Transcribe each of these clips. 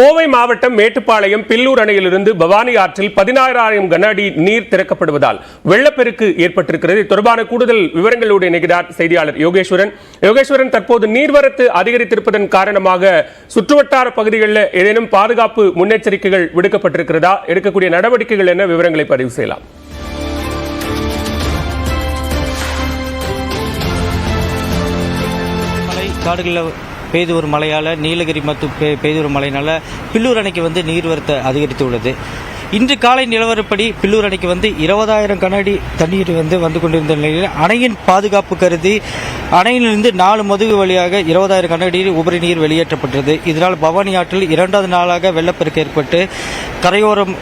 கோவை மாவட்டம் மேட்டுப்பாளையம் பில்லூர் அணையிலிருந்து பவானி ஆற்றில் 16,000 கன அடி நீர் திறக்கப்படுவதால் வெள்ளப்பெருக்கு ஏற்பட்டிருக்கிறது. தொடர்பான கூடுதல் விவரங்களோடு இணைகிறார் செய்தியாளர் யோகேஸ்வரன். தற்போது நீர்வரத்து அதிகரித்திருப்பதன் காரணமாக சுற்றுவட்டார பகுதிகளில் ஏதேனும் பாதுகாப்பு முன்னெச்சரிக்கைகள் விடுக்கப்பட்டிருக்கிறதா? எடுக்கக்கூடிய நடவடிக்கைகள் என்ன? விவரங்களை பதிவு செய்யலாம். காடுகளில் பெய்து வரும் மழையால் நீலகிரி மற்றும் பெய்து வரும் மழையினால் பில்லூர் அணைக்கு நீர்வரத்து அதிகரித்து உள்ளது. இன்று காலை நிலவரப்படி பில்லூர் அணைக்கு 20,000 கன அடி தண்ணீர் வந்து கொண்டிருந்த நிலையில் அணையின் பாதுகாப்பு கருதி அணையிலிருந்து 4 மதுகு வழியாக 20,000 கன அடி உபரி நீர் வெளியேற்றப்பட்டது. இதனால் பவானி ஆற்றில் 2வது நாளாக வெள்ளப்பெருக்கு ஏற்பட்டு கரையோரம்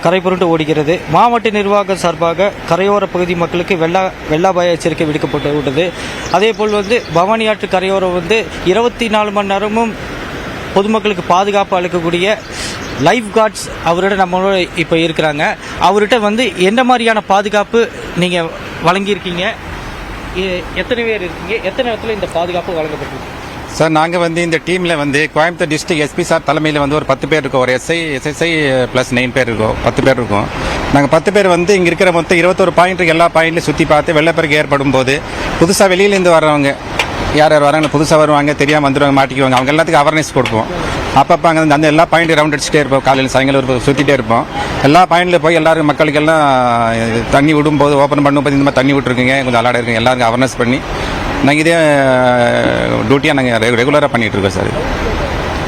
கரை புரண்டு ஓடுகிறது. மாவட்ட நிர்வாகம் சார்பாக கரையோர பகுதி மக்களுக்கு வெள்ள அபாய எச்சரிக்கை விடுக்கப்பட்டுள்ளது. அதேபோல் பவானி ஆற்று கரையோரம் 24 மணி நேரமும் பொதுமக்களுக்கு பாதுகாப்பு அளிக்கக்கூடிய லைஃப் கார்ட்ஸ் அவரோட நம்மளோட இப்போ இருக்கிறாங்க. அவர்கிட்ட எந்த மாதிரியான பாதுகாப்பு நீங்கள் வழங்கியிருக்கீங்க? எத்தனை பேர் இருக்கீங்க? எத்தனை இடத்துல இந்த பாதுகாப்பு வழங்கப்பட்டிருக்கு? சார், நாங்கள் இந்த டீமில் கோயம்புத்தூர் டிஸ்ட்ரிக்ட் எஸ்பி சார் தலைமையில் ஒரு 10 பேர் இருக்கோம். ஒரு எஸ்எஸ்ஐ ப்ளஸ் 9 பேர் இருக்கோம். 10 பேர் இருக்கோம். நாங்கள் 10 பேர் இங்கே இருக்கிற மொத்தம் 21 பாயிண்ட் எல்லா பாயிண்ட்லையும் சுற்றி பார்த்து வெள்ளப்பெருக்கு ஏற்படும் போது புதுசாக வெளியிலேருந்து வர்றவங்க யார் வராங்க, புதுசாக வருவாங்க, தெரியாமல் வந்துடுவாங்க, மாட்டிக்குவாங்க, அவங்க எல்லாத்துக்கும் அவேர்னஸ் கொடுப்போம். அப்பப்போ அங்கே அந்த எல்லா பாயிண்ட் ரவுண்ட் அடிச்சுட்டே இருப்போம். காலையில் சாயங்காலம் சுற்றிட்டே இருப்போம். எல்லா பாயிண்டில் போய் எல்லாரும் மக்களுக்கெல்லாம் தண்ணி விடும்போது ஓப்பன் பண்ணும்போது இந்த மாதிரி தண்ணி விட்டுருக்குங்க, கொஞ்சம் அலாட இருக்குங்க, எல்லாருக்கும் அவேர்னஸ் பண்ணி நாங்கள் இதே டியூட்டியாக நாங்கள் ரெகுலராக பண்ணிகிட்ருக்கோம் சார்.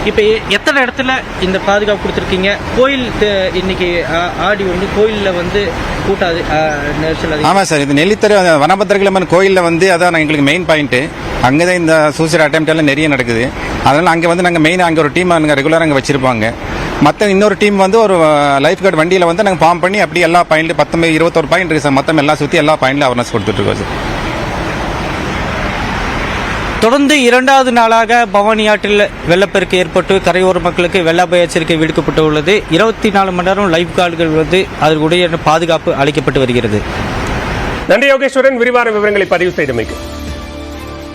இப்போ எத்தனை இடத்துல இந்த பாதுகாப்பு கொடுத்துருக்கீங்க? கோயில் இன்னைக்கு ஆடி கோயிலில் கூட்டாது நெரிசல்? ஆமாம் சார், இது நெல்லித்தர வனபத்திரகிழமன் கோயிலில் அதான் எங்களுக்கு மெயின் பாயிண்ட்டு. அங்கே தான் இந்த சூசைட் அட்டெம்ப்ட் எல்லாம் நிறைய நடக்குது. அதனால் அங்கே நாங்கள் மெயினாக அங்கே ஒரு டீம் நாங்கள் ரெகுலராக அங்கே வச்சுருப்பாங்க. மற்ற இன்னொரு டீம் ஒரு லைஃப் கார்டு வண்டியில் நாங்கள் ஃபார்ம் பண்ணி அப்படி எல்லா பாயிண்ட்லையும் 21 பாயிண்ட் இருக்குது சார். மொத்தம் எல்லாம் சுற்றி எல்லா பாயிண்ட்லையும் அவேர்னஸ் கொடுத்துட்ருக்கோம் சார். தொடர்ந்து 2வது நாளாக பவானி ஆற்றில் வெள்ளப்பெருக்கு ஏற்பட்டு கரையோர மக்களுக்கு வெள்ள அபாய எச்சரிக்கை விடுக்கப்பட்டுள்ளது. 24 மணி நேரம் லைஃப் கார்டுகள் அதற்குடைய பாதுகாப்பு அளிக்கப்பட்டு வருகிறது. நன்றி யோகேஸ்வரன், விரிவான விவரங்களை பதிவு செய்தமைக்கு.